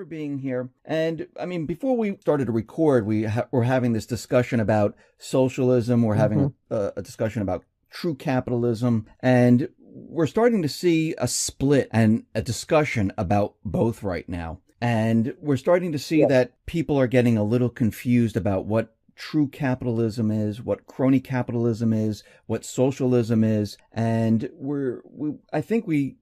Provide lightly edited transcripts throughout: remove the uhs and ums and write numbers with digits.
being here. And I mean, before we started to record, we're having this discussion about socialism. We're having a discussion about true capitalism. And we're starting to see a split and a discussion about both right now. And we're starting to see that people are getting a little confused about what true capitalism is, what crony capitalism is, what socialism is. And I think we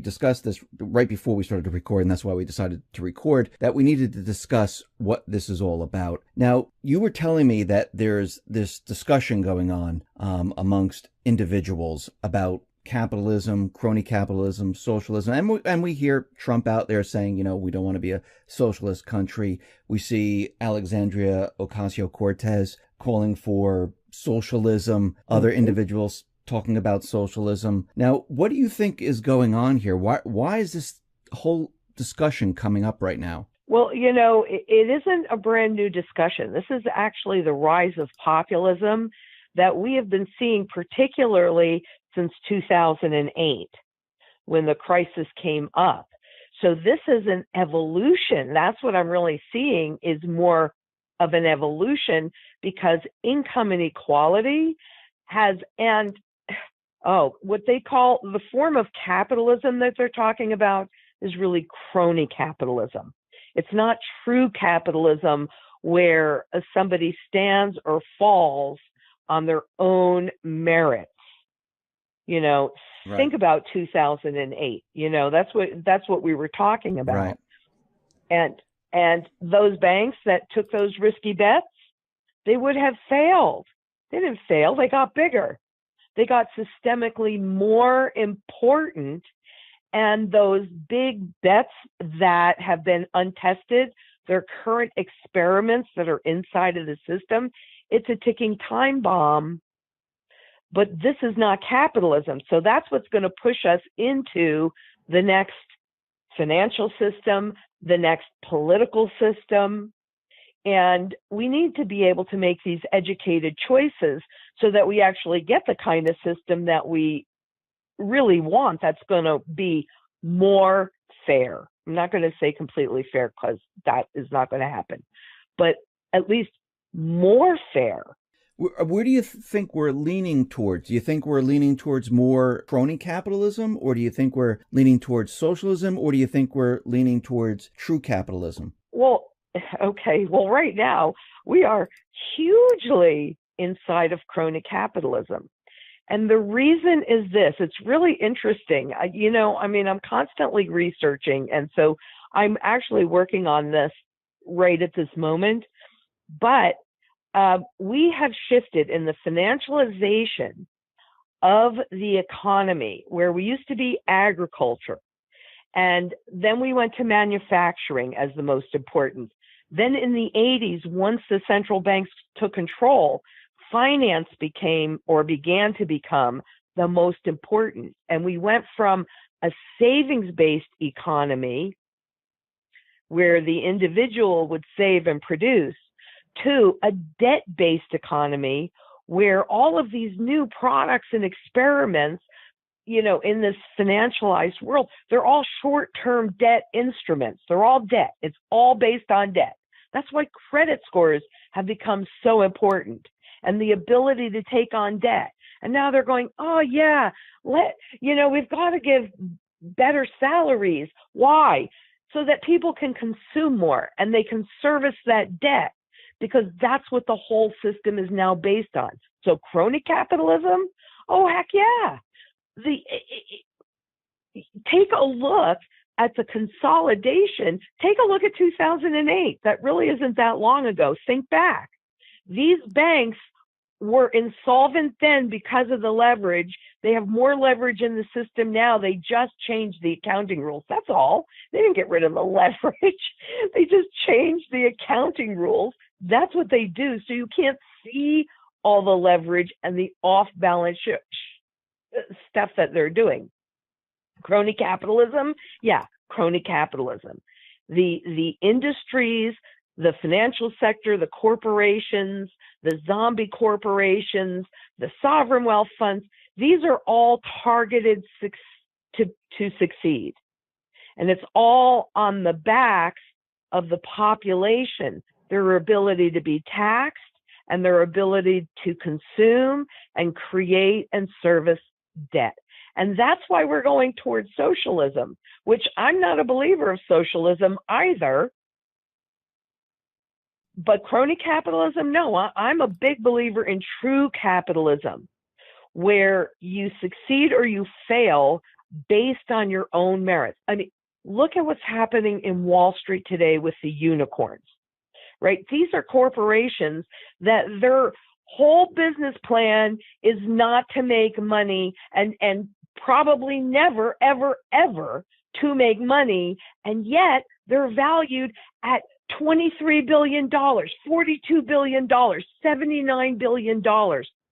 discussed this right before we started to record, and that's why we decided to record, that we needed to discuss what this is all about. Now, you were telling me that there's this discussion going on amongst individuals about capitalism, crony capitalism, socialism. And we hear Trump out there saying, we don't want to be a socialist country. We see Alexandria Ocasio-Cortez calling for socialism, other individuals talking about socialism. Now, what do you think is going on here? Why is this whole discussion coming up right now? Well, it isn't a brand new discussion. This is actually the rise of populism that we have been seeing, particularly since 2008, when the crisis came up. So this is an evolution. That's what I'm really seeing, is more of an evolution, because income inequality what they call the form of capitalism that they're talking about is really crony capitalism. It's not true capitalism where somebody stands or falls on their own merits. Right. Think about 2008. That's what we were talking about. Right. And those banks that took those risky bets, they would have failed. They didn't fail. They got bigger. They got systemically more important. And those big bets that have been untested, their current experiments that are inside of the system, it's a ticking time bomb. But this is not capitalism. So that's what's going to push us into the next financial system, the next political system. And we need to be able to make these educated choices so that we actually get the kind of system that we really want, that's going to be more fair. I'm not going to say completely fair, because that is not going to happen, but at least more fair. Where do you think we're leaning towards? Do you think we're leaning towards more crony capitalism, or do you think we're leaning towards socialism, or do you think we're leaning towards true capitalism? Well, okay. Well, right now we are hugely inside of crony capitalism. And the reason is this: it's really interesting. I'm constantly researching. And so I'm actually working on this right at this moment. But we have shifted in the financialization of the economy, where we used to be agriculture. And then we went to manufacturing as the most important. Then in the 80s, once the central banks took control, finance began to become the most important. And we went from a savings-based economy, where the individual would save and produce, to a debt-based economy, where all of these new products and experiments, in this financialized world, they're all short-term debt instruments. They're all debt. It's all based on debt. That's why credit scores have become so important, and the ability to take on debt. And now they're going, oh yeah, we've got to give better salaries. Why? So that people can consume more and they can service that debt, because that's what the whole system is now based on. So crony capitalism? Oh, heck yeah. Take a look at the consolidation. Take a look at 2008. That really isn't that long ago. Think back. These banks were insolvent then because of the leverage. They have more leverage in the system now. They just changed the accounting rules. That's all. They didn't get rid of the leverage. They just changed the accounting rules. That's what they do. So you can't see all the leverage and the off-balance stuff that they're doing. Crony capitalism? Yeah, crony capitalism. The industries, the financial sector, the corporations, the zombie corporations, the sovereign wealth funds, these are all targeted to succeed. And it's all on the backs of the population, their ability to be taxed and their ability to consume and create and service debt. And that's why we're going towards socialism, which I'm not a believer of socialism either. But crony capitalism, no, I'm a big believer in true capitalism, where you succeed or you fail based on your own merits. I mean, look at what's happening in Wall Street today with the unicorns, right? These are corporations that their whole business plan is not to make money and probably never, ever, ever to make money. And yet they're valued at $23 billion, $42 billion, $79 billion.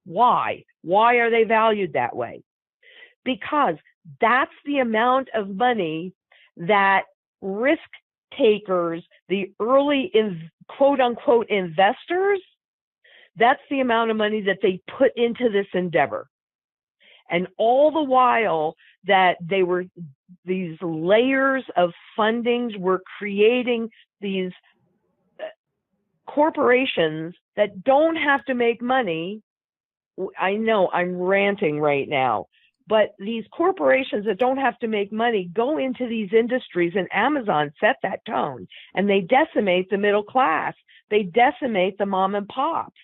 Why? Why are they valued that way? Because that's the amount of money that risk takers, the early quote unquote investors, that's the amount of money that they put into this endeavor. And all the while that these layers of fundings were creating these corporations that don't have to make money. I know I'm ranting right now, but these corporations that don't have to make money go into these industries, and Amazon set that tone, and they decimate the middle class. They decimate the mom and pops.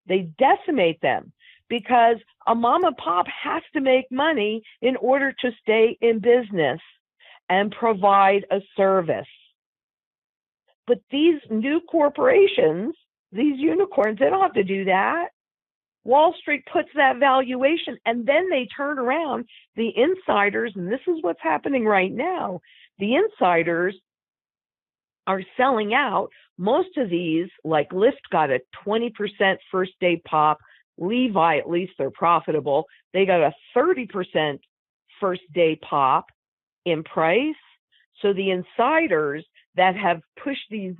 They decimate them because a mom and pop has to make money in order to stay in business and provide a service. But these new corporations, these unicorns, they don't have to do that. Wall Street puts that valuation, and then they turn around. The insiders, and this is what's happening right now, the insiders are selling out. Most of these, like Lyft, got a 20% first day pop. Levi, at least they're profitable. They got a 30% first day pop in price. So the insiders that have pushed these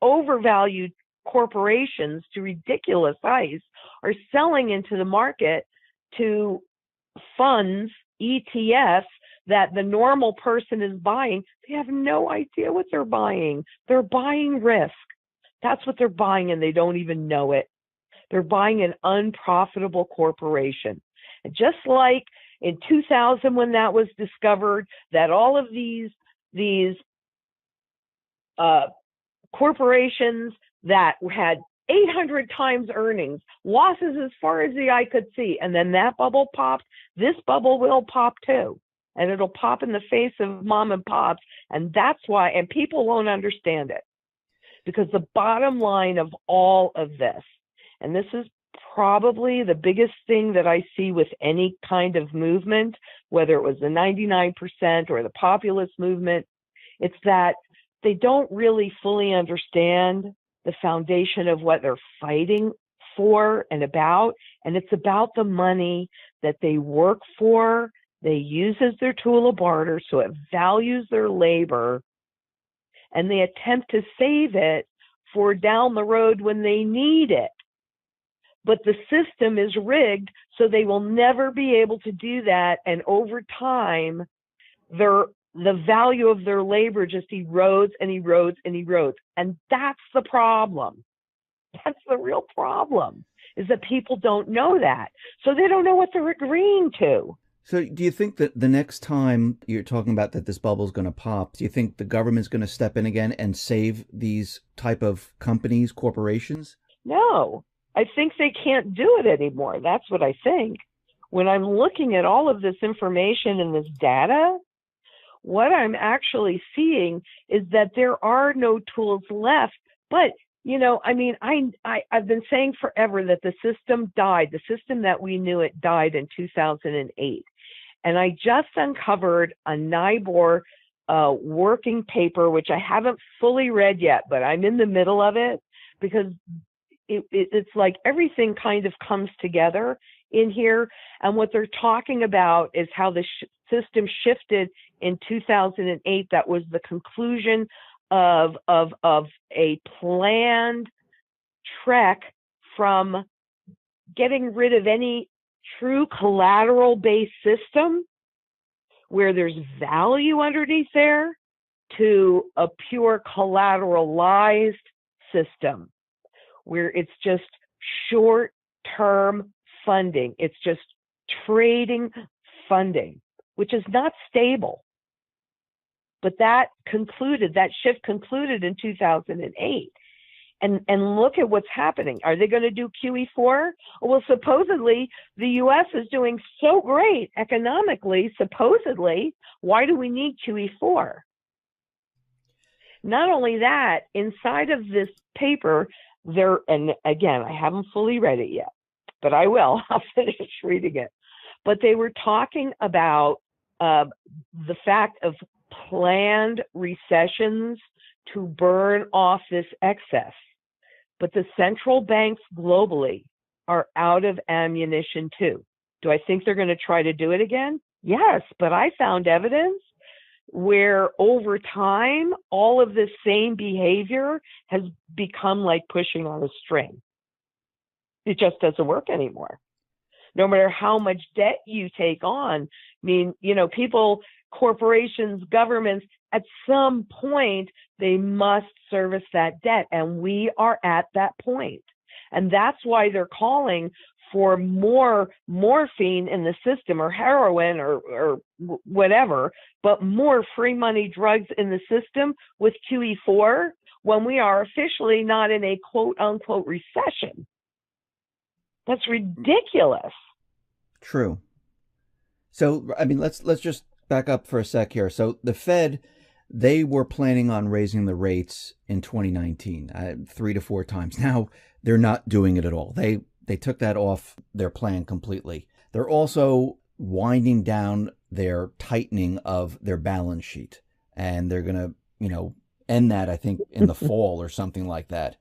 overvalued corporations to ridiculous heights are selling into the market to funds, ETFs, that the normal person is buying. They have no idea what they're buying. They're buying risk. That's what they're buying, and they don't even know it. They're buying an unprofitable corporation. And just like in 2000 when that was discovered, that all of these corporations that had 800 times earnings, losses as far as the eye could see, and then that bubble popped, this bubble will pop too. And it'll pop in the face of mom and pops. And that's why, and people won't understand it. Because the bottom line of all of this, and this is probably the biggest thing that I see with any kind of movement, whether it was the 99% or the populist movement, it's that they don't really fully understand the foundation of what they're fighting for and about. And it's about the money that they work for, they use as their tool of barter, so it values their labor, and they attempt to save it for down the road when they need it. But the system is rigged, so they will never be able to do that. And over time, the value of their labor just erodes and erodes and erodes. And that's the problem. That's the real problem, is that people don't know that. So they don't know what they're agreeing to. So do you think that the next time you're talking about that this bubble is going to pop, do you think the government's going to step in again and save these type of companies, corporations? No, I think they can't do it anymore. That's what I think. When I'm looking at all of this information and this data, what I'm actually seeing is that there are no tools left. But, you know, I mean, I've been saying forever that the system died. The system that we knew it died in 2008. And I just uncovered a NIBOR working paper, which I haven't fully read yet, but I'm in the middle of it, because it's like everything kind of comes together in here. And what they're talking about is how the system shifted in 2008. That was the conclusion of a planned trek from getting rid of any true collateral-based system where there's value underneath there, to a pure collateralized system where it's just short-term funding. It's just trading funding, which is not stable. But that shift concluded in 2008. And look at what's happening. Are they going to do QE4? Well, supposedly the U.S. is doing so great economically, supposedly. Why do we need QE4? Not only that, inside of this paper, and again, I haven't fully read it yet, but I will. I'll finish reading it. But they were talking about the fact of planned recessions to burn off this excess. But the central banks globally are out of ammunition too. Do I think they're going to try to do it again? Yes, but I found evidence where over time, all of this same behavior has become like pushing on a string. It just doesn't work anymore. No matter how much debt you take on, I mean, people, corporations, governments, at some point, they must service that debt. And we are at that point. And that's why they're calling for more morphine in the system, or heroin, or whatever, but more free money drugs in the system with QE4 when we are officially not in a quote unquote recession. That's ridiculous. True. So, I mean, let's just back up for a sec here. So the Fed, they were planning on raising the rates in 2019, 3 to 4 times. Now they're not doing it at all. They took that off their plan completely. They're also winding down their tightening of their balance sheet, and they're going to, end that, I think, in the fall or something like that.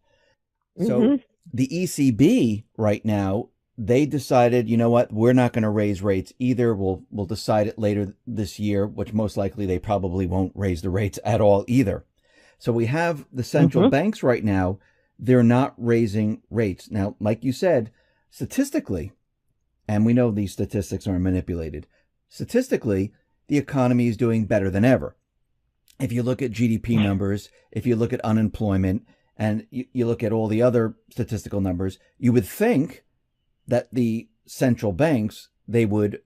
So the ECB right now, they decided, you know what, we're not going to raise rates either. We'll decide it later this year, which most likely they probably won't raise the rates at all either. So we have the central banks right now. They're not raising rates. Now, like you said, statistically, and we know these statistics are manipulated, statistically, the economy is doing better than ever. If you look at GDP numbers, if you look at unemployment, and you look at all the other statistical numbers, you would think that the central banks, they would,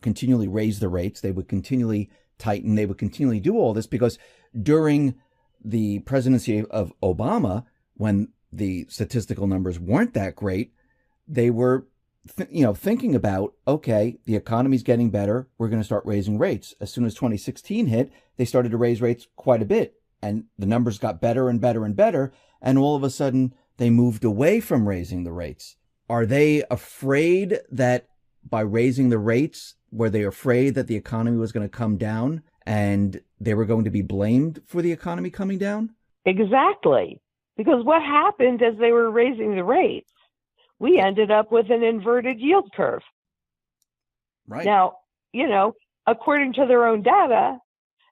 continually raise the rates. They would continually tighten. They would continually do all this because during the presidency of Obama, when the statistical numbers weren't that great, they were, thinking about, okay, the economy's getting better. We're going to start raising rates. As soon as 2016 hit, they started to raise rates quite a bit, and the numbers got better and better and better. And all of a sudden, they moved away from raising the rates. Are they afraid that by raising the rates, were they afraid that the economy was going to come down and they were going to be blamed for the economy coming down? Exactly. Because what happened as they were raising the rates, we ended up with an inverted yield curve. Right. Now, according to their own data,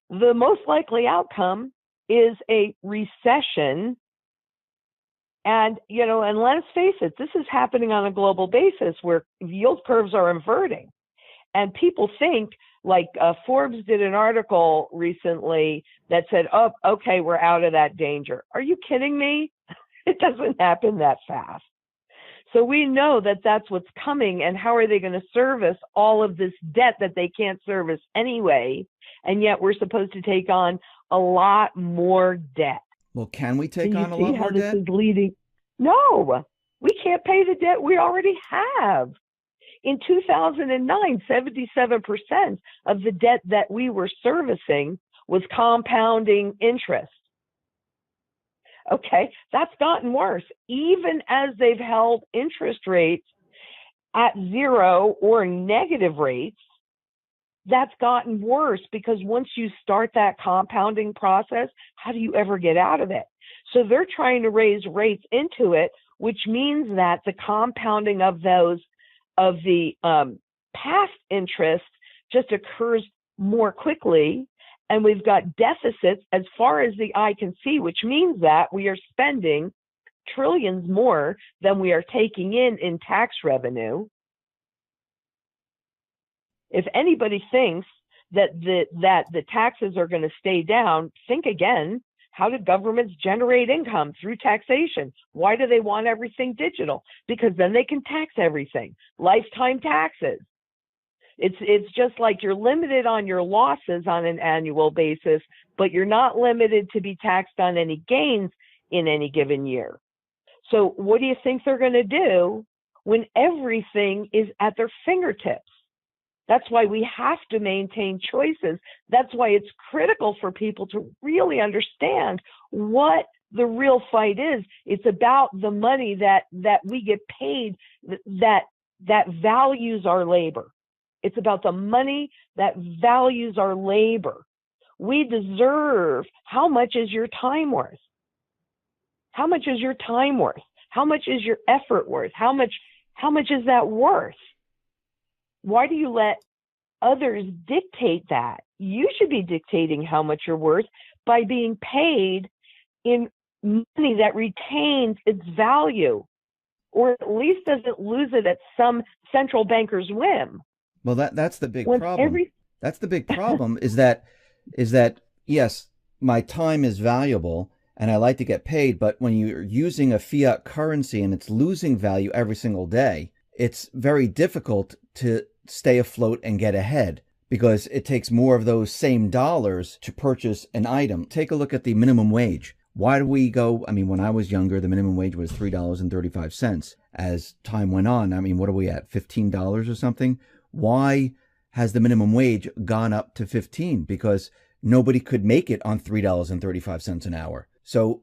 the most likely outcome is a recession. And let's face it, this is happening on a global basis where yield curves are inverting. And people think, like Forbes did an article recently that said, oh, okay, we're out of that danger. Are you kidding me? It doesn't happen that fast. So we know that that's what's coming. And how are they going to service all of this debt that they can't service anyway? And yet we're supposed to take on a lot more debt. Well, can we take on a lot more debt? This is leading? No, we can't pay the debt we already have. In 2009, 77% of the debt that we were servicing was compounding interest. Okay, that's gotten worse. Even as they've held interest rates at zero or negative rates, that's gotten worse because once you start that compounding process, how do you ever get out of it? So they're trying to raise rates into it, which means that the compounding of the past interest just occurs more quickly. And we've got deficits as far as the eye can see, which means that we are spending trillions more than we are taking in tax revenue. If anybody thinks that the taxes are going to stay down, think again. How do governments generate income? Through taxation. Why do they want everything digital? Because then they can tax everything. Lifetime taxes. It's just like you're limited on your losses on an annual basis, but you're not limited to be taxed on any gains in any given year. So what do you think they're going to do when everything is at their fingertips? That's why we have to maintain choices. That's why it's critical for people to really understand what the real fight is. It's about the money that we get paid that values our labor. It's about the money that values our labor. We deserve, how much is your time worth? How much is your time worth? How much is your effort worth? How much is that worth? Why do you let others dictate that? You should be dictating how much you're worth by being paid in money that retains its value, or at least doesn't lose it at some central banker's whim. Well, that's the big problem. That's the big problem is that yes, my time is valuable and I like to get paid, but when you're using a fiat currency and it's losing value every single day, it's very difficult to stay afloat and get ahead because it takes more of those same dollars to purchase an item. Take a look at the minimum wage. Why do we go? I mean, when I was younger, the minimum wage was $3.35. As time went on, I mean, what are we at? $15 or something? Why has the minimum wage gone up to 15? Because nobody could make it on $3.35 an hour. So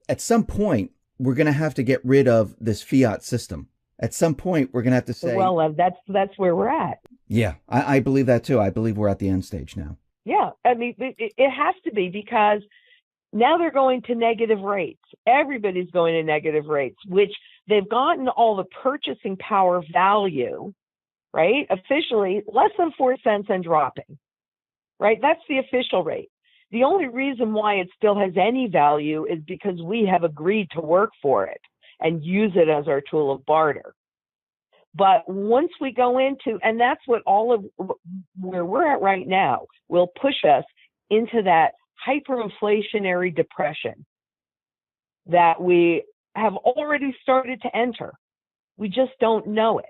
at some point, we're going to have to get rid of this fiat system. At some point, we're going to have to say, well, that's where we're at. Yeah, I believe that too. I believe we're at the end stage now. Yeah, I mean, it has to be, because now they're going to negative rates. Everybody's going to negative rates, which they've gotten all the purchasing power value, right? Officially, less than 4 cents and dropping, right? That's the official rate. The only reason why it still has any value is because we have agreed to work for it and use it as our tool of barter. But once we go into, and that's what all of where we're at right now will push us into that hyperinflationary depression that we have already started to enter. We just don't know it.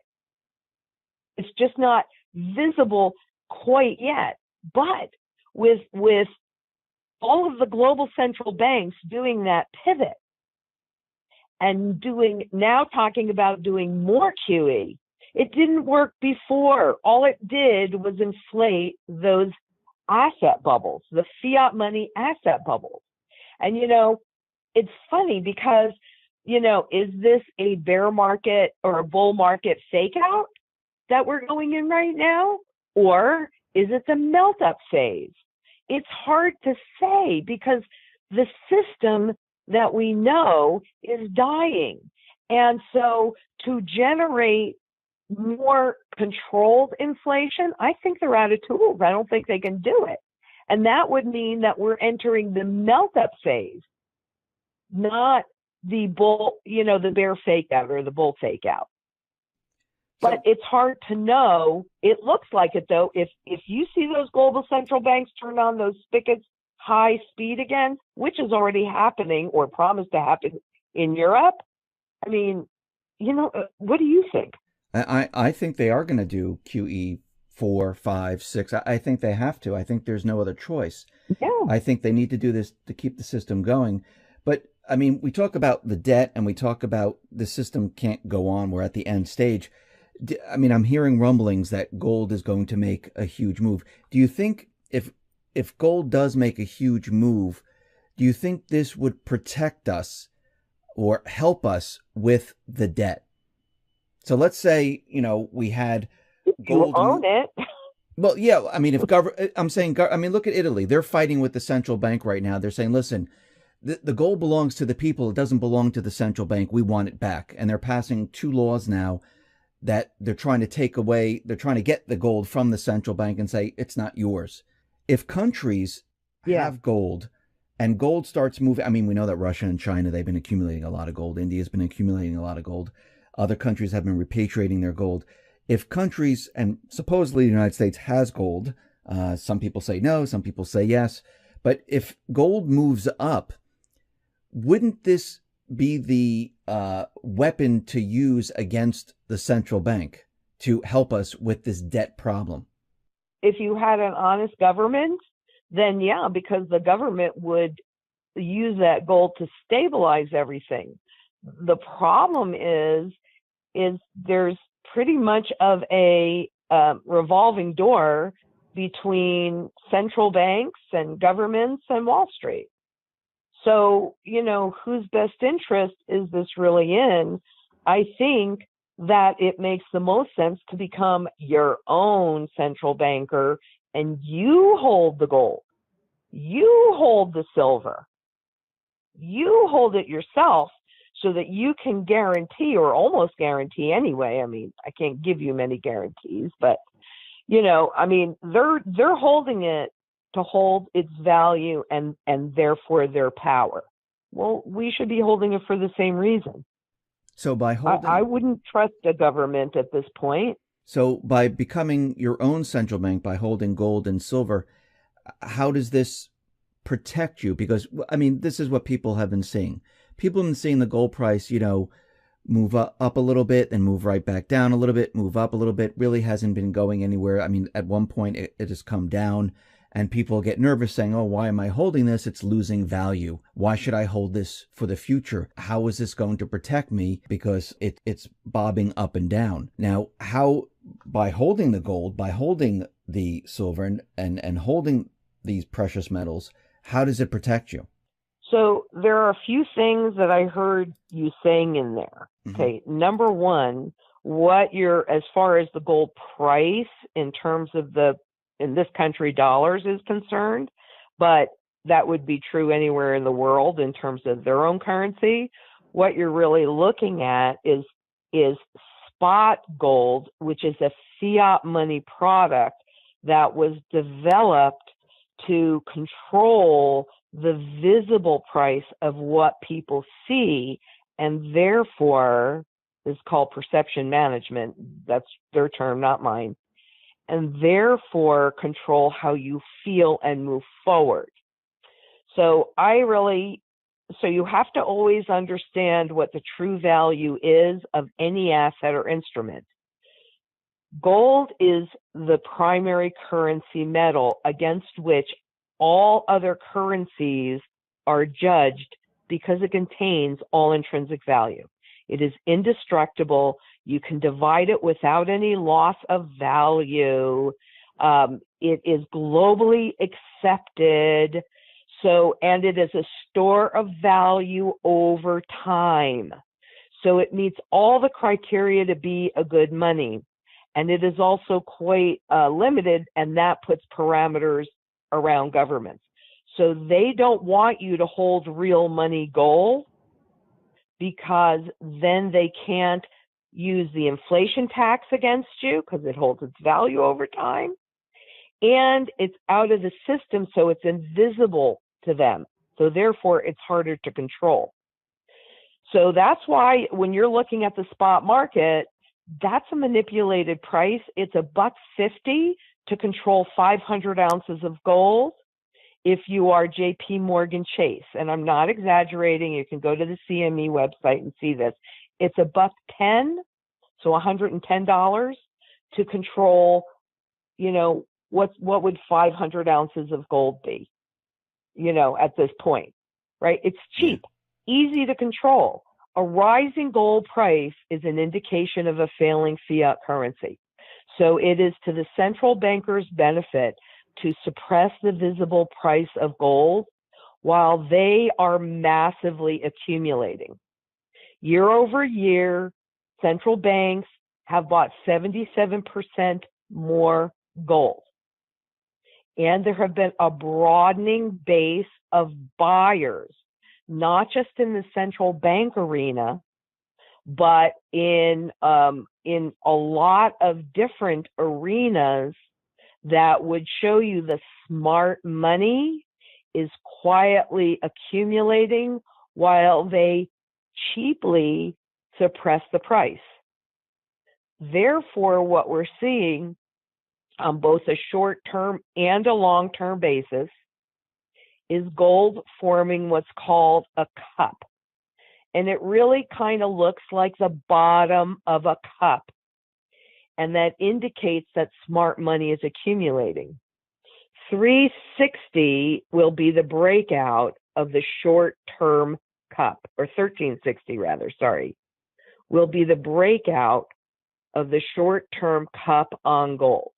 It's just not visible quite yet. But with all of the global central banks doing that pivot and now talking about doing more QE, it didn't work before. All it did was inflate those asset bubbles, the fiat money asset bubbles. And, it's funny because, is this a bear market or a bull market fake out that we're going in right now? Or is it the melt up phase? It's hard to say because the system that we know is dying. And so to generate more controlled inflation, I think they're out of tools. I don't think they can do it. And that would mean that we're entering the melt up phase, not the bull, the bear fake out or the bull fake out. But it's hard to know. It looks like it, though. If you see those global central banks turn on those spigots high speed again, which is already happening or promised to happen in Europe, I mean, what do you think? I think they are going to do QE 4, 5, 6. I think they have to. I think there's no other choice. Yeah. I think they need to do this to keep the system going. But I mean, we talk about the debt and we talk about the system can't go on. We're at the end stage. I mean, I'm hearing rumblings that gold is going to make a huge move. Do you think if gold does make a huge move, do you think this would protect us or help us with the debt? So let's say, we had gold. You own it. Well, yeah. I mean, look at Italy. They're fighting with the central bank right now. They're saying, listen, the gold belongs to the people. It doesn't belong to the central bank. We want it back. And they're passing 2 laws now that they're trying to take away. They're trying to get the gold from the central bank and say, it's not yours. If countries have gold and gold starts moving, I mean, we know that Russia and China, they've been accumulating a lot of gold. India's been accumulating a lot of gold. Other countries have been repatriating their gold. If countries, and supposedly the United States has gold, Some people say no, some people say yes. But if gold moves up, wouldn't this be the weapon to use against the central bank to help us with this debt problem? If you had an honest government, then yeah, because the government would use that gold to stabilize everything. The problem is there's pretty much of a revolving door between central banks and governments and Wall Street. So, whose best interest is this really in? I think that it makes the most sense to become your own central banker, and you hold the gold, you hold the silver, you hold it yourself, so that you can guarantee, or almost guarantee anyway. I mean, I can't give you many guarantees, but they're holding it to hold its value and therefore their power. Well, we should be holding it for the same reason. So by holding, I wouldn't trust a government at this point. So by becoming your own central bank, by holding gold and silver, how does this protect you? Because, I mean, this is what people have been seeing. People have been seeing the gold price, move up a little bit and move right back down a little bit, move up a little bit, really hasn't been going anywhere. I mean, at one point it has come down and people get nervous saying, oh, why am I holding this? It's losing value. Why should I hold this for the future? How is this going to protect me? Because it's bobbing up and down. Now, how, by holding the gold, by holding the silver and holding these precious metals, how does it protect you? So there are a few things that I heard you saying in there. Mm-hmm. Okay. Number one, as far as the gold price in terms of in this country, dollars is concerned, but that would be true anywhere in the world in terms of their own currency. What you're really looking at is spot gold, which is a fiat money product that was developed to control the visible price of what people see, and therefore is called perception management. That's their term, not mine. And therefore control how you feel and move forward. So you have to always understand what the true value is of any asset or instrument. Gold is the primary currency metal against which all other currencies are judged because it contains all intrinsic value. It is indestructible. You can divide it without any loss of value. It is globally accepted. And it is a store of value over time. So it meets all the criteria to be a good money. And it is also quite limited, and that puts parameters around governments. So they don't want you to hold real money gold, because then they can't use the inflation tax against you because it holds its value over time. And it's out of the system, so it's invisible to them. So therefore, it's harder to control. So that's why when you're looking at the spot market, that's a manipulated price. It's $1.50 to control 500 ounces of gold if you are JP Morgan Chase. And I'm not exaggerating. You can go to the CME website and see this. It's $1.10, so $110 to control, what would 500 ounces of gold be, at this point, right? It's cheap, easy to control. A rising gold price is an indication of a failing fiat currency. So it is to the central banker's benefit to suppress the visible price of gold while they are massively accumulating. Year over year, central banks have bought 77% more gold. And there have been a broadening base of buyers, not just in the central bank arena, but in a lot of different arenas that would show you the smart money is quietly accumulating while they cheaply suppress the price. Therefore, what we're seeing on both a short-term and a long-term basis is gold forming what's called a cup. And it really kind of looks like the bottom of a cup. And that indicates that smart money is accumulating. 360 will be the breakout of the short-term cup, or 1360 rather, sorry, will be the breakout of the short-term cup on gold.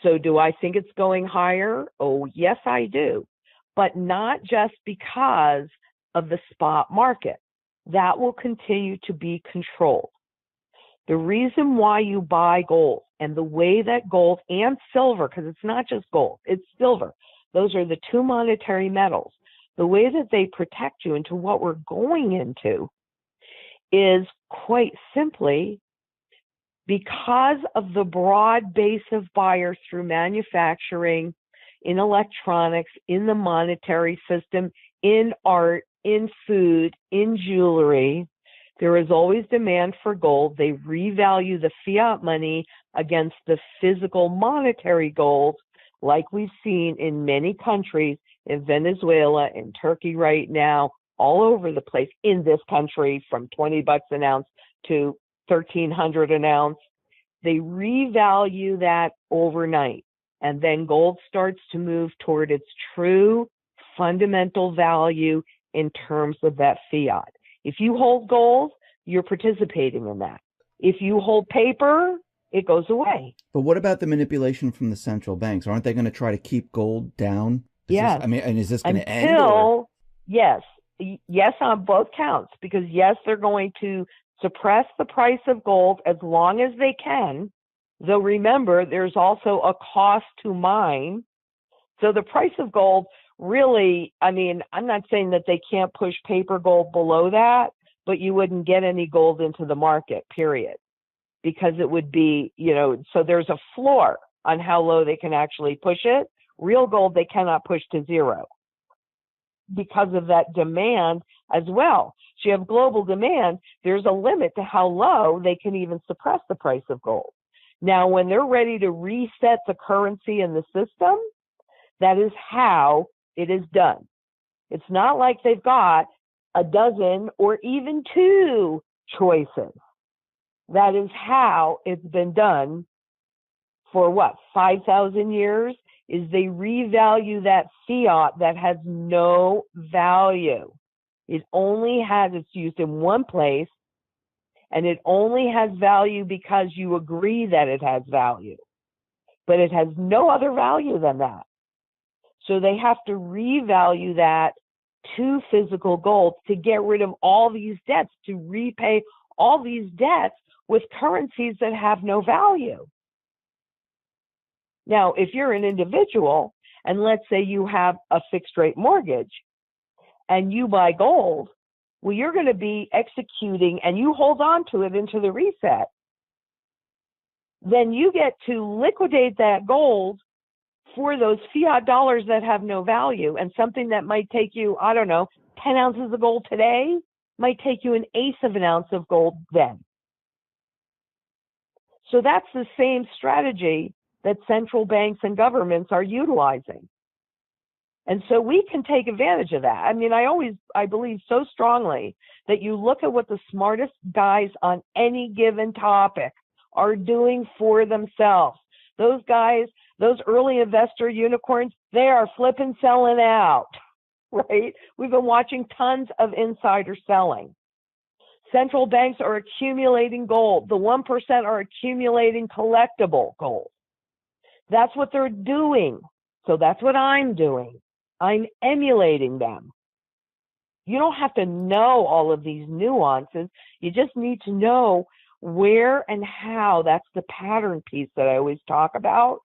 So do I think it's going higher? Oh, yes, I do. But not just because of the spot market. That will continue to be controlled. The reason why you buy gold and the way that gold and silver, because it's not just gold, it's silver. Those are the two monetary metals. The way that they protect you into what we're going into is quite simply because of the broad base of buyers through manufacturing, in electronics, in the monetary system, in art, in food, in jewelry. There is always demand for gold. They revalue the fiat money against the physical monetary gold, like we've seen in many countries, in Venezuela, in Turkey right now, all over the place, in this country, from 20 bucks an ounce to 1,300 an ounce. They revalue that overnight, and then gold starts to move toward its true fundamental value in terms of that fiat. If you hold gold, you're participating in that. If you hold paper, it goes away. But what about the manipulation from the central banks? Aren't they going to try to keep gold down? Yes. And is this going to end? Or? Yes. Yes, on both counts, because yes, they're going to suppress the price of gold as long as they can. Though remember, there's also a cost to mine. So the price of gold really, I mean, I'm not saying that they can't push paper gold below that, but you wouldn't get any gold into the market, period. Because it would be, so there's a floor on how low they can actually push it. Real gold, they cannot push to zero because of that demand as well. So you have global demand, there's a limit to how low they can even suppress the price of gold. Now, when they're ready to reset the currency in the system, that is how it is done. It's not like they've got a dozen or even two choices. That is how it's been done for 5,000 years, is they revalue that fiat that has no value. It only has, it's used in one place, and it only has value because you agree that it has value. But it has no other value than that. So they have to revalue that to physical gold to get rid of all these debts, to repay all these debts with currencies that have no value. Now, if you're an individual, and let's say you have a fixed rate mortgage and you buy gold, well, you're going to be executing and you hold on to it into the reset. Then you get to liquidate that gold for those fiat dollars that have no value, and something that might take you, 10 ounces of gold today might take you an eighth of an ounce of gold then. So that's the same strategy that central banks and governments are utilizing. And so we can take advantage of that. I mean, I believe so strongly that you look at what the smartest guys on any given topic are doing for themselves. Those guys, those early investor unicorns, they are flipping, selling out, right? We've been watching tons of insider selling. Central banks are accumulating gold. The 1% are accumulating collectible gold. That's what they're doing. So that's what I'm doing. I'm emulating them. You don't have to know all of these nuances. You just need to know where and how. That's the pattern piece that I always talk about.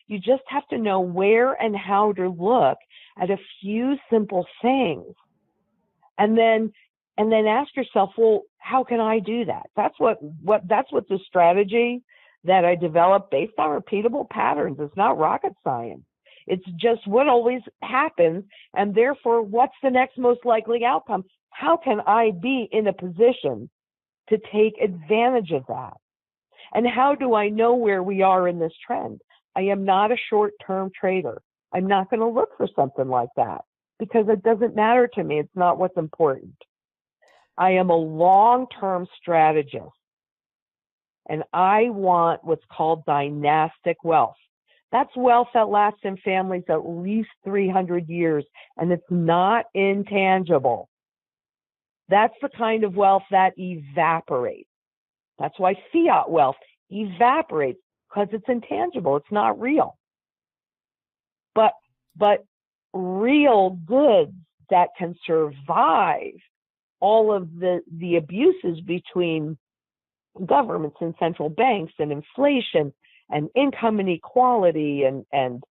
You just have to know where and how to look at a few simple things. And then ask yourself, well, how can I do that? That's what the strategy that I developed based on repeatable patterns. It's not rocket science. It's just what always happens, and therefore, what's the next most likely outcome? How can I be in a position to take advantage of that? And how do I know where we are in this trend? I am not a short-term trader. I'm not going to look for something like that because it doesn't matter to me. It's not what's important. I am a long-term strategist, and I want what's called dynastic wealth. That's wealth that lasts in families at least 300 years, and it's not intangible. That's the kind of wealth that evaporates. That's why fiat wealth evaporates, because it's intangible. It's not real. But real goods that can survive all of the abuses between governments and central banks and inflation and income inequality and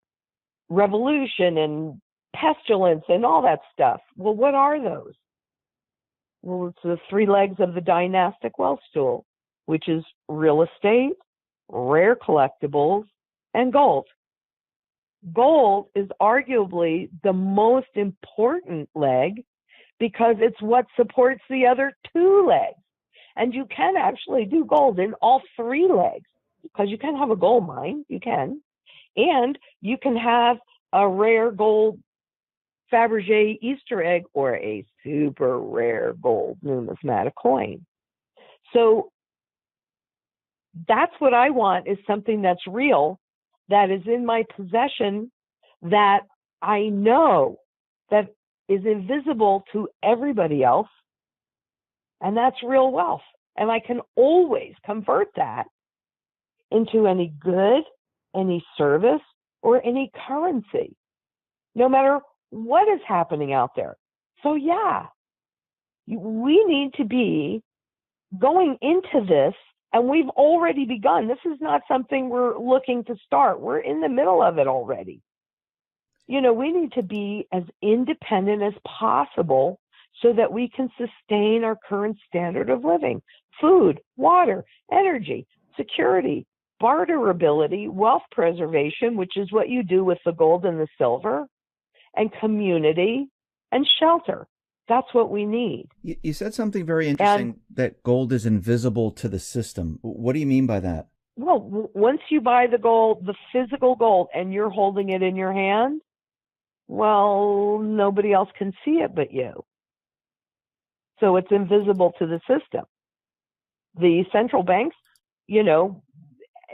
revolution and pestilence and all that stuff. Well, what are those? Well, it's the three legs of the dynastic wealth stool, which is real estate, rare collectibles, and gold. Gold is arguably the most important leg because it's what supports the other two legs. And you can actually do gold in all three legs because you can have a gold mine, you can, and you can have a rare gold Fabergé Easter egg or a super rare gold numismatic coin. So that's what I want, is something that's real, that is in my possession, that I know that is invisible to everybody else, and that's real wealth. And I can always convert that into any good, any service, or any currency, no matter what is happening out there. So yeah, we need to be going into this, and we've already begun. This is not something we're looking to start. We're in the middle of it already. You know, we need to be as independent as possible so that we can sustain our current standard of living: food, water, energy, security, barterability, wealth preservation, which is what you do with the gold and the silver, and community and shelter. That's what we need. You said something very interesting, that gold is invisible to the system. What do you mean by that? Well, once you buy the gold, the physical gold, and you're holding it in your hand, well, nobody else can see it but you. So it's invisible to the system. The central banks, you know,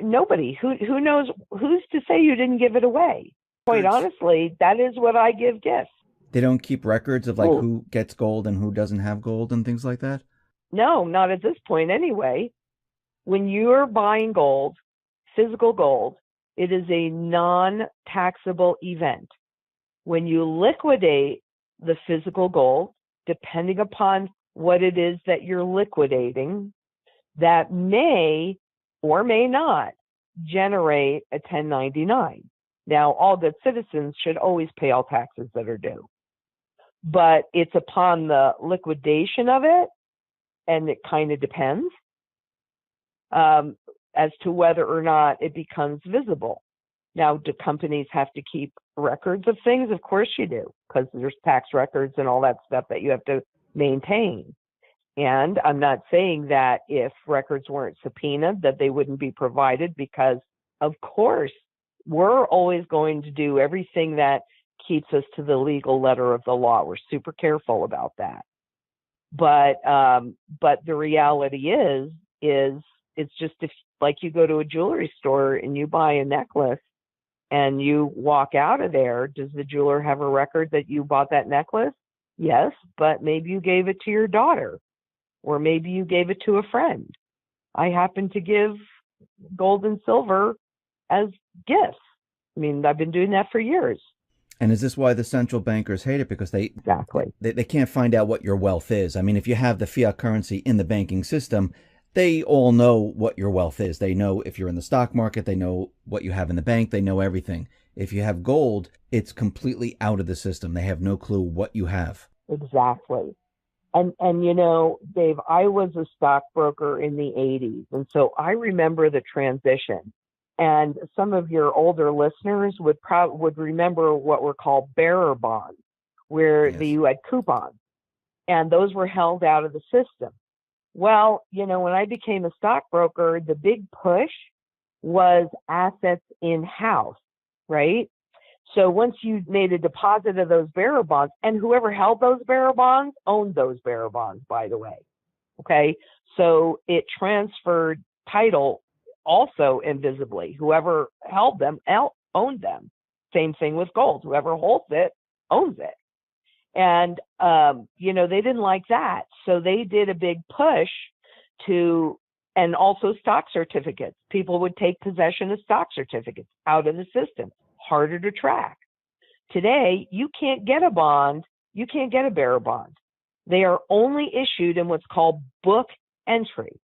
nobody, who knows, who's to say you didn't give it away? Quite honestly, that is what I give gifts. They don't keep records of like who gets gold and who doesn't have gold and things like that? No, not at this point anyway. When you're buying gold, physical gold, it is a non-taxable event. When you liquidate the physical gold, depending upon what it is that you're liquidating, that may or may not generate a 1099. Now, all good citizens should always pay all taxes that are due. But it's upon the liquidation of it, and it kind of depends as to whether or not it becomes visible. Now, do companies have to keep records of things? Of course you do, because there's tax records and all that stuff that you have to maintain. And I'm not saying that if records weren't subpoenaed that they wouldn't be provided, because of course we're always going to do everything that keeps us to the legal letter of the law. We're super careful about that. But the reality is it's just, if like you go to a jewelry store and you buy a necklace and you walk out of there, does the jeweler have a record that you bought that necklace? Yes, but maybe you gave it to your daughter, or maybe you gave it to a friend. I happen to give gold and silver as gifts. I mean, I've been doing that for years. And is this why the central bankers hate it? Because they can't find out what your wealth is. I mean, if you have the fiat currency in the banking system, they all know what your wealth is. They know if you're in the stock market, they know what you have in the bank, they know everything. If you have gold, it's completely out of the system. They have no clue what you have. Exactly. And you know, Dave, I was a stockbroker in the 80s, and so I remember the transition. And some of your older listeners would remember what were called bearer bonds, where you had coupons, and those were held out of the system. Well, you know, when I became a stockbroker, the big push was assets in-house, right? So once you made a deposit of those bearer bonds, and whoever held those bearer bonds owned those bearer bonds, by the way. Okay. So it transferred title also invisibly. Whoever held them owned them. Same thing with gold. Whoever holds it owns it. And, they didn't like that. So they did a big push and also stock certificates. People would take possession of stock certificates out of the system, harder to track. Today, you can't get a bond. You can't get a bearer bond. They are only issued in what's called book entry,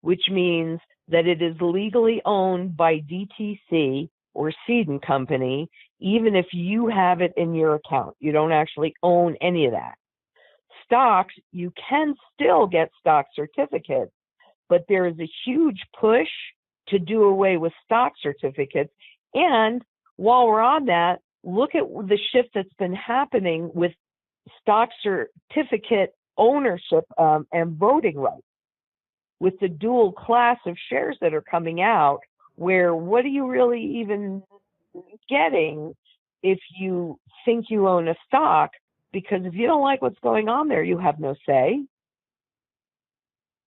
which means that it is legally owned by DTC or Seed and Company, even if you have it in your account. You don't actually own any of that. Stocks, you can still get stock certificates, but there is a huge push to do away with stock certificates. And while we're on that, look at the shift that's been happening with stock certificate ownership and voting rights, with the dual class of shares that are coming out, where what are you really even getting if you think you own a stock? Because if you don't like what's going on there, you have no say.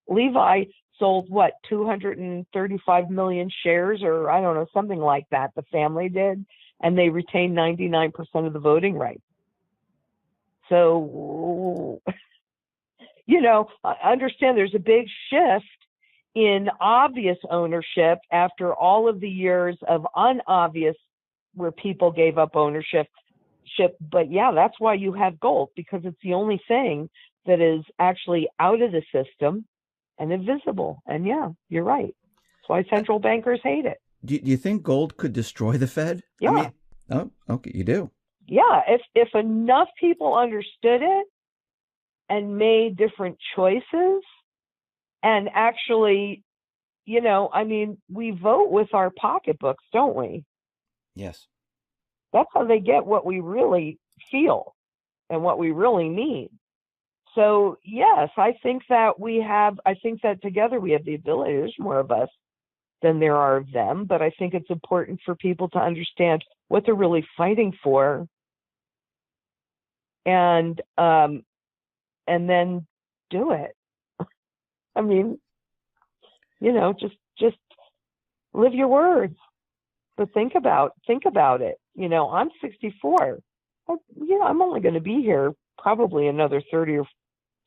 Levi sold 235 million shares, or I don't know, something like that. The family did, and they retained 99% of the voting rights. So, I understand there's a big shift in obvious ownership after all of the years of unobvious where people gave up ownership. But yeah, that's why you have gold, because it's the only thing that is actually out of the system and invisible. And yeah, you're right. That's why central bankers hate it. Do you think gold could destroy the Fed? Yeah. Oh, okay, you do. Yeah, if enough people understood it and made different choices, and actually, we vote with our pocketbooks, don't we? Yes. That's how they get what we really feel and what we really mean. So yes, I think that together we have the ability. There's more of us than there are of them, but I think it's important for people to understand what they're really fighting for, and then do it. I mean, just live your words, but think about it. I'm 64. I'm only going to be here probably another 30 or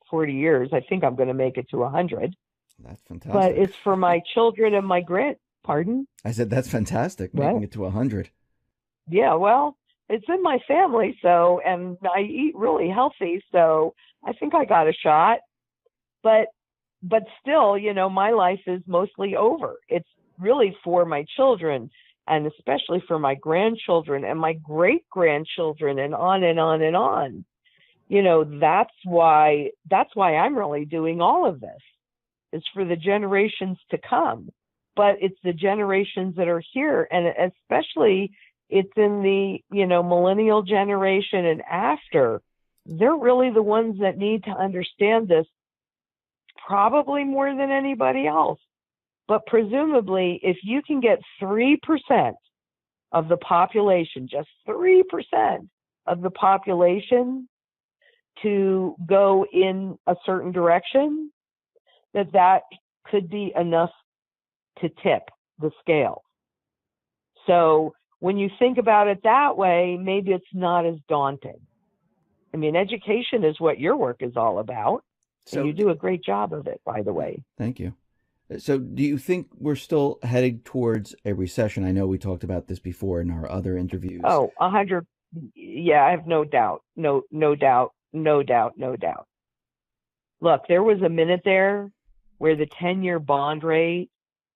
40 years. I think I'm going to make it to 100. That's fantastic. But it's for my children and my pardon? I said, that's fantastic, making it to 100. Yeah, well, it's in my family, and I eat really healthy, so I think I got a shot. But still, my life is mostly over. It's really for my children, and especially for my grandchildren and my great-grandchildren, and on and on and on. That's why I'm really doing all of this. It's for the generations to come. But it's the generations that are here, and especially it's in the, millennial generation and after. They're really the ones that need to understand this, probably more than anybody else. But presumably, if you can get 3% of the population, just 3% of the population, to go in a certain direction, that could be enough to tip the scale. So when you think about it that way, maybe it's not as daunting. I mean, education is what your work is all about. So, and you do a great job of it, by the way. Thank you. So do you think we're still heading towards a recession? I know we talked about this before in our other interviews. Oh, 100. Yeah, I have no doubt. No doubt. Look, there was a minute there where the 10-year bond rate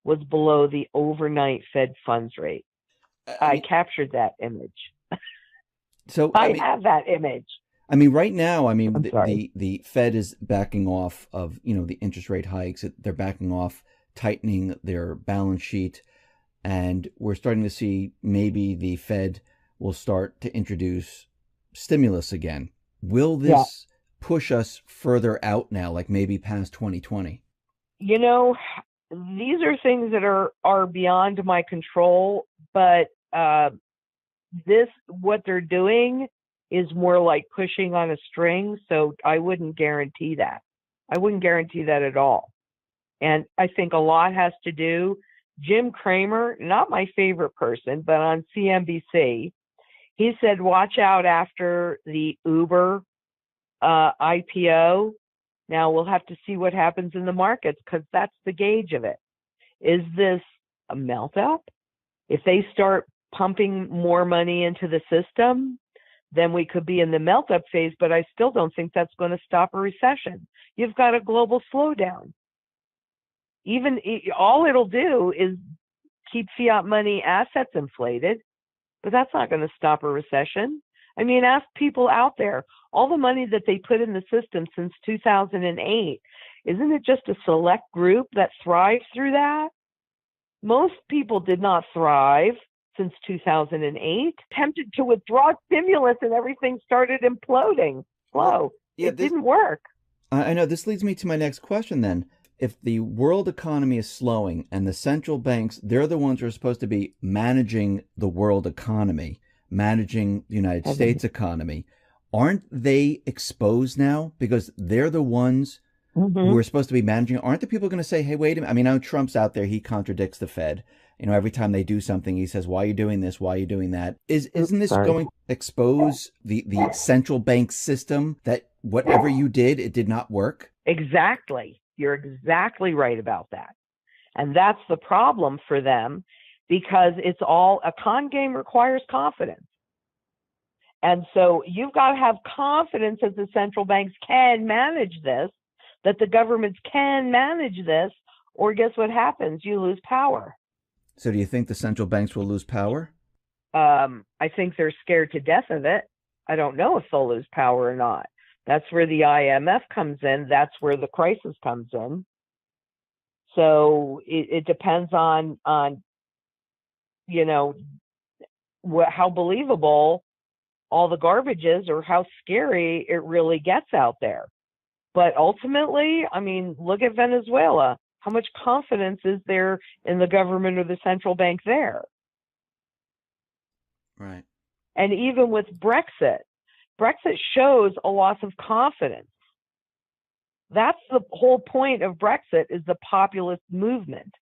was below the overnight Fed funds rate. I captured that image. So I have that image. I mean, right now, the Fed is backing off of, the interest rate hikes. They're backing off, tightening their balance sheet. And we're starting to see maybe the Fed will start to introduce stimulus again. Will this push us further out now, like maybe past 2020? these are things that are beyond my control, but what they're doing is more like pushing on a string, so I wouldn't guarantee that. I wouldn't guarantee that at all. And I think a lot has to do. Jim Cramer, not my favorite person, but on CNBC, he said, watch out after the Uber IPO. Now we'll have to see what happens in the markets, because that's the gauge of it. Is this a melt up? If they start pumping more money into the system, then we could be in the melt up phase, but I still don't think that's going to stop a recession. You've got a global slowdown. Even all it'll do is keep fiat money assets inflated, but that's not going to stop a recession. I mean, ask people out there, all the money that they put in the system since 2008, isn't it just a select group that thrives through that? Most people did not thrive since 2008, attempted to withdraw stimulus and everything started imploding. It didn't work. I know. This leads me to my next question then. If the world economy is slowing and the central banks, they're the ones who are supposed to be managing the world economy, managing the United States economy, aren't they exposed now? Because they're the ones who are supposed to be managing. Aren't the people going to say, hey, wait a minute? I mean, I know Trump's out there. He contradicts the Fed. You know, every time they do something, he says, why are you doing this? Why are you doing that? Isn't this going to expose the central bank system that whatever you did, it did not work? Exactly. You're exactly right about that. And that's the problem for them, because it's all a con game requires confidence. And so you've got to have confidence that the central banks can manage this, that the governments can manage this, or guess what happens? You lose power. So do you think the central banks will lose power? I think they're scared to death of it. I don't know if they'll lose power or not. That's where the IMF comes in. That's where the crisis comes in. So it depends on you know, how believable all the garbage is, or how scary it really gets out there. But ultimately, I mean, look at Venezuela. How much confidence is there in the government or the central bank there? Right. And even with Brexit shows a loss of confidence. That's the whole point of Brexit, is the populist movement.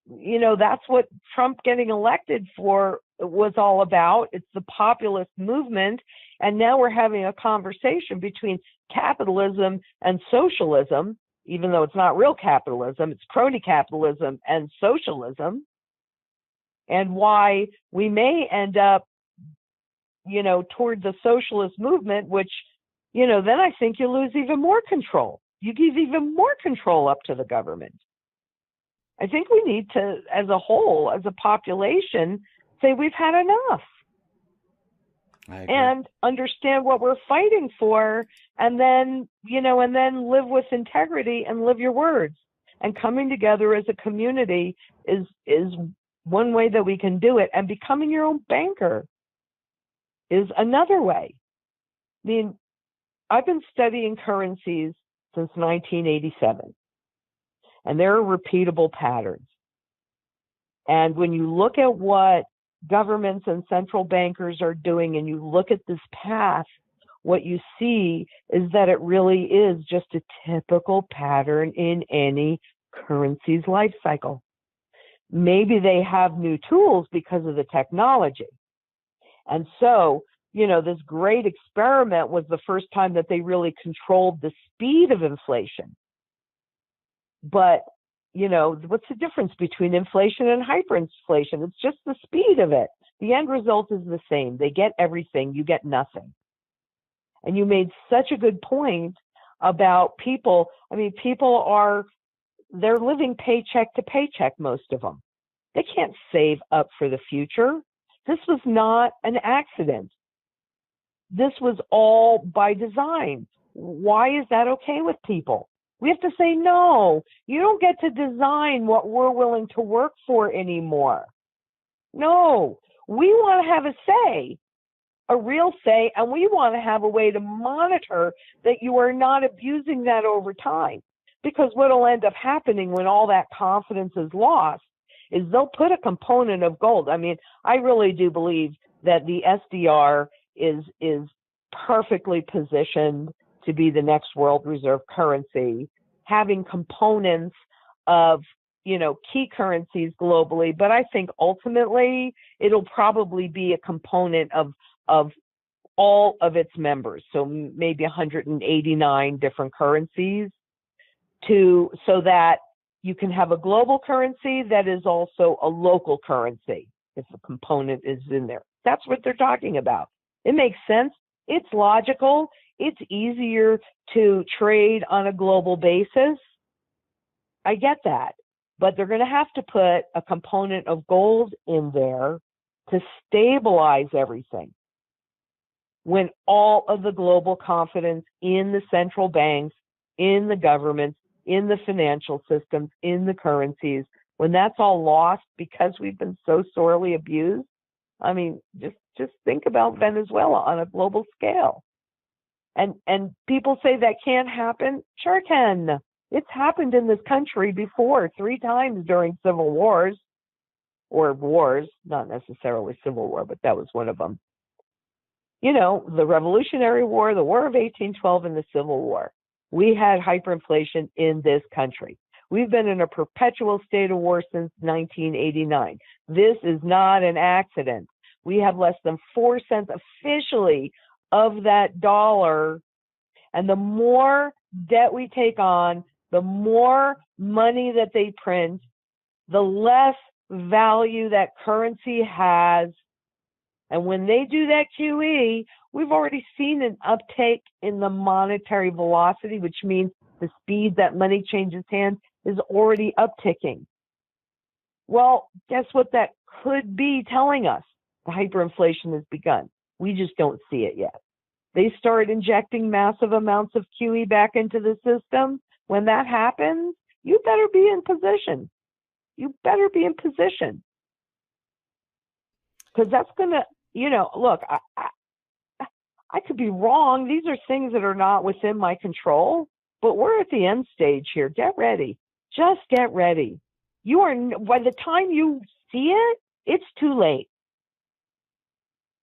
You know, that's what Trump getting elected for was all about. It's the populist movement. And now we're having a conversation between capitalism and socialism, even though it's not real capitalism, it's crony capitalism and socialism, and why we may end up, you know, towards a socialist movement, which, you know, then I think you lose even more control. You give even more control up to the government. I think we need to, as a whole, as a population, say we've had enough. And understand what we're fighting for, and then, you know, and then live with integrity and live your words. And coming together as a community is one way that we can do it. And becoming your own banker is another way. I mean, I've been studying currencies since 1987, and there are repeatable patterns. And when you look at what governments and central bankers are doing, and you look at this path, what you see is that it really is just a typical pattern in any currency's life cycle. Maybe they have new tools because of the technology. And so, you know, this great experiment was the first time that they really controlled the speed of inflation. But you know, what's the difference between inflation and hyperinflation? It's just the speed of it. The end result is the same. They get everything, you get nothing. And you made such a good point about people. I mean, they're living paycheck to paycheck, most of them. They can't save up for the future. This was not an accident. This was all by design. Why is that okay with people? We have to say, no, you don't get to design what we're willing to work for anymore. No, we want to have a say, a real say, and we want to have a way to monitor that you are not abusing that over time. Because what will end up happening when all that confidence is lost is they'll put a component of gold. I mean, I really do believe that the SDR is perfectly positioned to be the next world reserve currency, having components of, key currencies globally. But I think ultimately it'll probably be a component of all of its members. So maybe 189 different currencies so that you can have a global currency that is also a local currency if a component is in there. That's what they're talking about. It makes sense. It's logical. It's easier to trade on a global basis. I get that. But they're going to have to put a component of gold in there to stabilize everything. When all of the global confidence in the central banks, in the governments, in the financial systems, in the currencies, when that's all lost because we've been so sorely abused, I mean, just think about Venezuela on a global scale. And people say that can't happen. Sure can. It's happened in this country before 3 times during civil wars, or wars, not necessarily civil war, but that was one of them. The Revolutionary War, the War of 1812, and the Civil War. We had hyperinflation in this country. We've been in a perpetual state of war since 1989. This is not an accident. We have less than 4 cents officially of that dollar. And the more debt we take on, the more money that they print, the less value that currency has. And when they do that QE, we've already seen an uptake in the monetary velocity, which means the speed that money changes hands is already upticking. Well, guess what that could be telling us? The hyperinflation has begun. We just don't see it yet. They start injecting massive amounts of QE back into the system. When that happens, you better be in position. You better be in position. Because that's going to, look, I could be wrong. These are things that are not within my control, but we're at the end stage here. Get ready. Just get ready. By the time you see it, it's too late.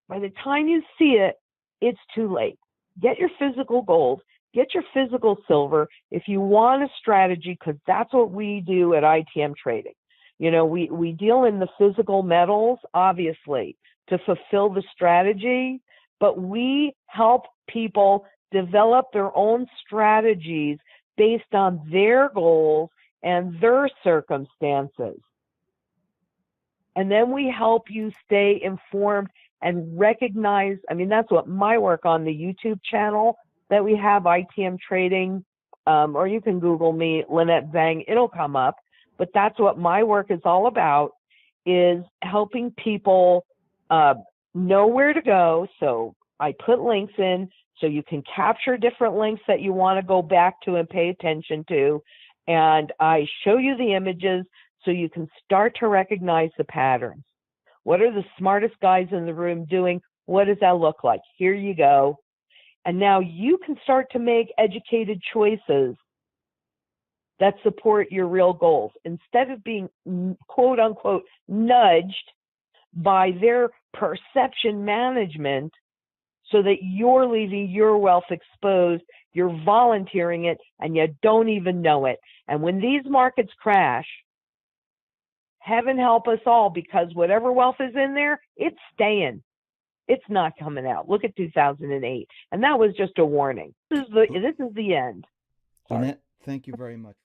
By the time you see it, it's too late. Get your physical gold. Get your physical silver if you want a strategy, because that's what we do at ITM Trading. We deal in the physical metals, obviously, to fulfill the strategy, but we help people develop their own strategies based on their goals and their circumstances. And then we help you stay informed and recognize, that's what my work on the YouTube channel that we have, ITM Trading, or you can Google me, Lynette Zang, it'll come up. But that's what my work is all about, is helping people know where to go. So I put links in so you can capture different links that you want to go back to and pay attention to. And I show you the images so you can start to recognize the patterns. What are the smartest guys in the room doing? What does that look like? Here you go. And now you can start to make educated choices that support your real goals, instead of being quote unquote nudged by their perception management so that you're leaving your wealth exposed, you're volunteering it, and you don't even know it. And when these markets crash, heaven help us all, because whatever wealth is in there, it's staying. It's not coming out. Look at 2008. And that was just a warning. This is the end. Lynette, thank you very much.